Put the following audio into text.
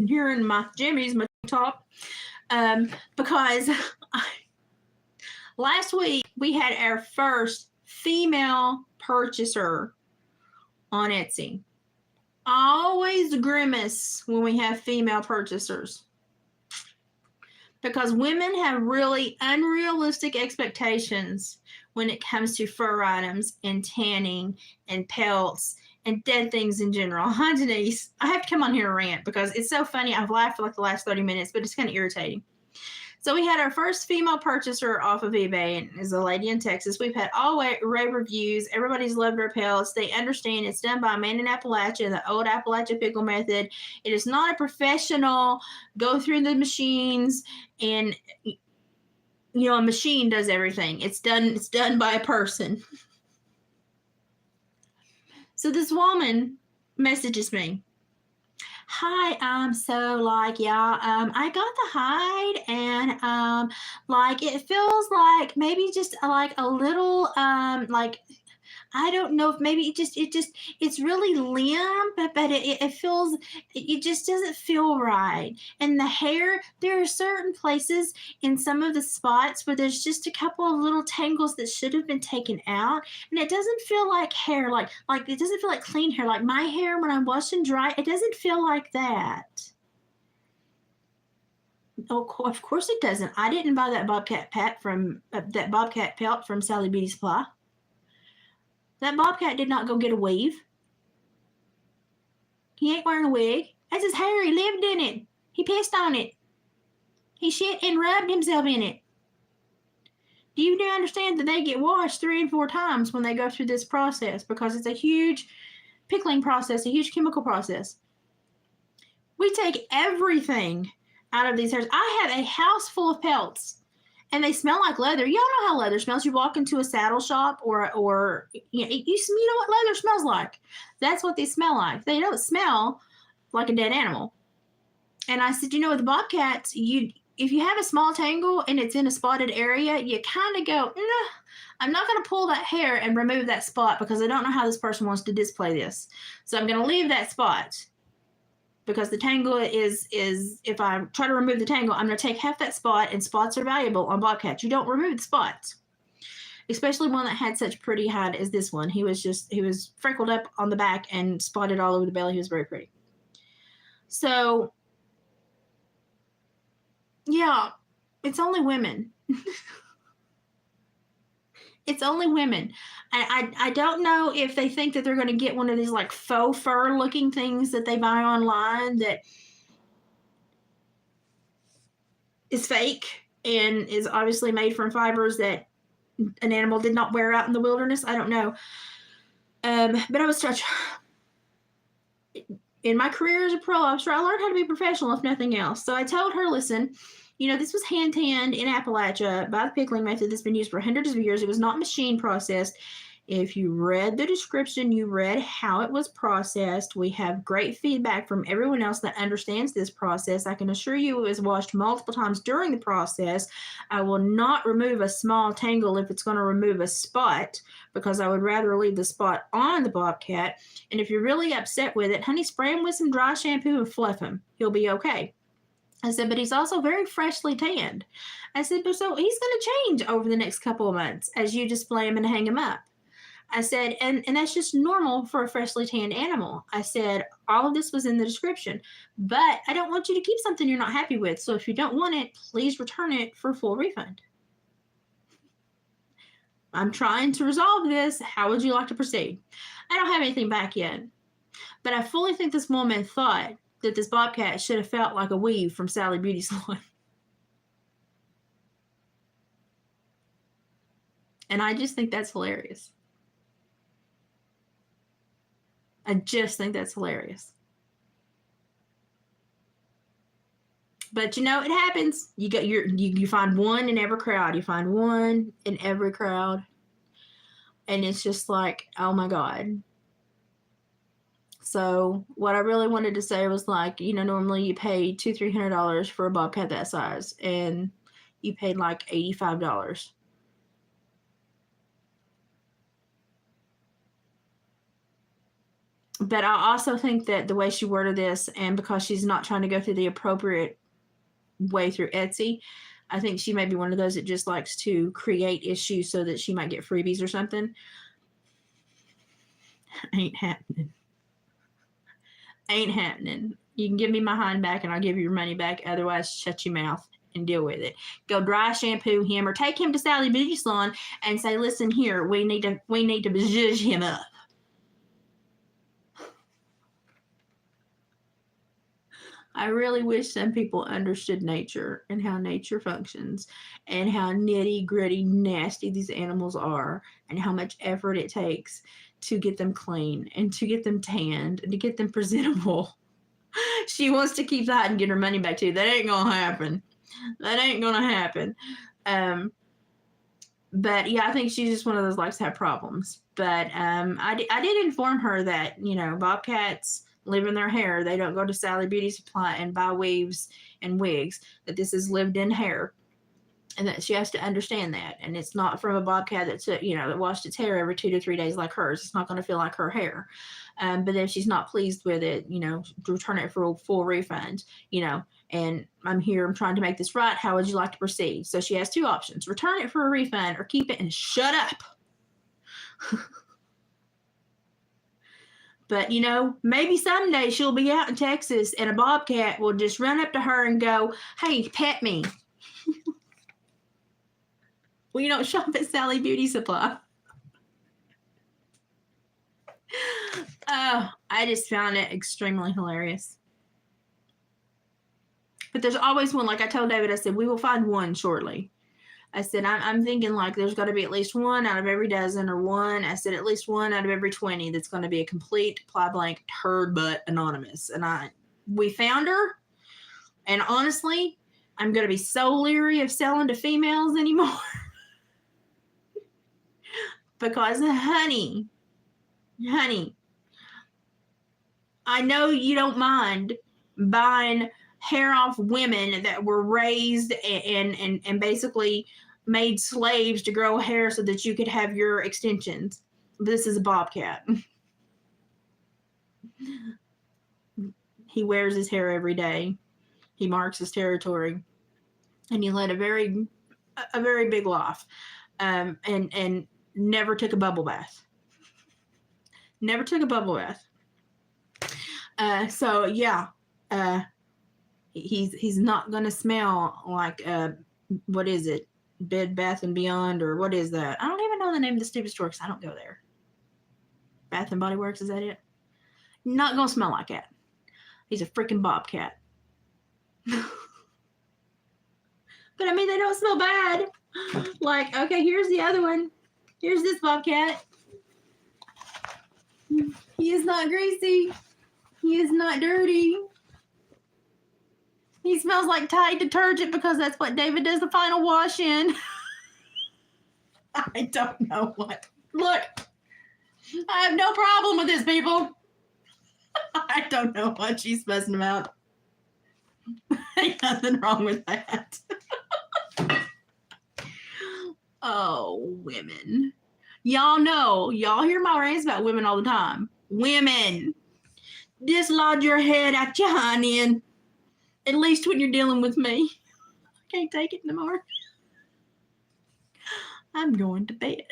here in my jammies, my top, because last week we had our first female purchaser on Etsy. Always grimace when we have female purchasers because women have really unrealistic expectations when it comes to fur items and tanning and pelts and dead things in general. Hi, Denise. I have to come on here and rant because it's so funny. I've laughed for like the last 30 minutes, but it's kind of irritating. So we had our first female purchaser off of eBay, and is a lady in Texas. We've had all rave reviews. Everybody's loved our pelts. They understand it's done by a man in Appalachia, the old Appalachia pickle method. It is not a professional go through the machines and a machine does everything. It's done by a person. So this woman messages me. Hi, I got the hide and it feels like maybe just like a little I don't know if maybe it's really limp, but it feels, it just doesn't feel right. And the hair, there are certain places in some of the spots where there's just a couple of little tangles that should have been taken out, and it doesn't feel like hair, like it doesn't feel like clean hair, like my hair when I wash and dry. It doesn't feel like that. Oh, of course it doesn't. I didn't buy that bobcat pelt from Sally Beauty Supply. That bobcat did not go get a weave. He ain't wearing a wig. That's his hair. He lived in it. He pissed on it. He shit and rubbed himself in it. Do you understand that they get washed 3 and 4 times when they go through this process? Because it's a huge pickling process, a huge chemical process. We take everything out of these hairs. I have a house full of pelts. And they smell like leather. Y'all know how leather smells. You walk into a saddle shop or you know what leather smells like. That's what they smell like. They don't smell like a dead animal. And I said, with the bobcats, if you have a small tangle and it's in a spotted area, you kind of go, nah, I'm not going to pull that hair and remove that spot because I don't know how this person wants to display this. So I'm going to leave that spot. Because the tangle is if I try to remove the tangle, I'm going to take half that spot, and spots are valuable on bobcats. You don't remove the spots, especially one that had such pretty hide as this one. He was freckled up on the back and spotted all over the belly. He was very pretty. So, yeah, it's only women. It's only women. I don't know if they think that they're going to get one of these like faux fur looking things that they buy online that is fake and is obviously made from fibers that an animal did not wear out in the wilderness. I don't know. But I was touched. In my career as a pro lobster, I learned how to be professional, if nothing else. So I told her, listen, this was hand tanned in Appalachia by the pickling method that's been used for hundreds of years. It was not machine processed. If you read the description, you read how it was processed. We have great feedback from everyone else that understands this process. I can assure you it was washed multiple times during the process. I will not remove a small tangle if it's going to remove a spot because I would rather leave the spot on the bobcat. And if you're really upset with it, honey, spray him with some dry shampoo and fluff him. He'll be okay. I said, but he's also very freshly tanned. I said, but so he's going to change over the next couple of months as you display him and hang him up. I said, and that's just normal for a freshly tanned animal. I said, all of this was in the description, but I don't want you to keep something you're not happy with. So if you don't want it, please return it for full refund. I'm trying to resolve this. How would you like to proceed? I don't have anything back yet, but I fully think this woman thought that this bobcat should have felt like a weave from Sally Beauty Salon. And I just think that's hilarious. I just think that's hilarious. But it happens. You find one in every crowd. You find one in every crowd. And it's just like, oh my God. So what I really wanted to say was like, normally you pay $200-300 for a bobcat that size, and you paid like $85. But I also think that the way she worded this, and because she's not trying to go through the appropriate way through Etsy, I think she may be one of those that just likes to create issues so that she might get freebies or something. Ain't happening. Ain't happening. You can give me my hind back and I'll give you your money back. Otherwise, shut your mouth and deal with it. Go dry shampoo him or take him to Sally Beauty Salon and say, listen here, we need to zhuzh him up. I really wish some people understood nature and how nature functions and how nitty gritty nasty these animals are and how much effort it takes to get them clean and to get them tanned and to get them presentable. She wants to keep that and get her money back too. That ain't gonna happen. That ain't gonna happen. But yeah, I think she's just one of those likes to have problems. But I did inform her that, you know, bobcats live in their hair. They don't go to Sally Beauty Supply and buy weaves and wigs, that this is lived in hair. And that she has to understand that. And it's not from a bobcat that took, you know, that washed its hair every 2 to 3 days like hers. It's not going to feel like her hair. But if she's not pleased with it, you know, return it for a full refund, you know, and I'm trying to make this right. How would you like to proceed? So she has 2 options: return it for a refund or keep it and shut up. But, you know, maybe someday she'll be out in Texas and a bobcat will just run up to her and go, hey, pet me. Well, you don't shop at Sally Beauty Supply. Oh, I just found it extremely hilarious. But there's always one. Like I told David, I said, we will find one shortly. I said, I'm thinking like there's got to be at least one out of every dozen or one. I said, at least one out of every 20 that's going to be a complete ply blank turd butt anonymous. And we found her. And honestly, I'm going to be so leery of selling to females anymore. Because, honey, I know you don't mind buying hair off women that were raised and basically made slaves to grow hair so that you could have your extensions. This is a bobcat. He wears his hair every day. He marks his territory. And he led a very big life. And never took a bubble bath. Never took a bubble bath. So yeah, he's not gonna smell like what is it, Bed Bath and Beyond, or what is that? I don't even know the name of the stupid store because I don't go there. Bath and Body Works, is that it? Not gonna smell like that. He's a freaking bobcat. But I mean, they don't smell bad. Like, okay, here's the other one. Here's this bobcat. He is not greasy. He is not dirty. He smells like Tide detergent because that's what David does the final wash in. I don't know what. Look, I have no problem with this, people. I don't know what she's fussing about. Ain't nothing wrong with that. Oh, women. Y'all know, y'all hear my rants about women all the time. Women, dislodge your head out your hind end. At least when you're dealing with me. I can't take it no more. I'm going to bed.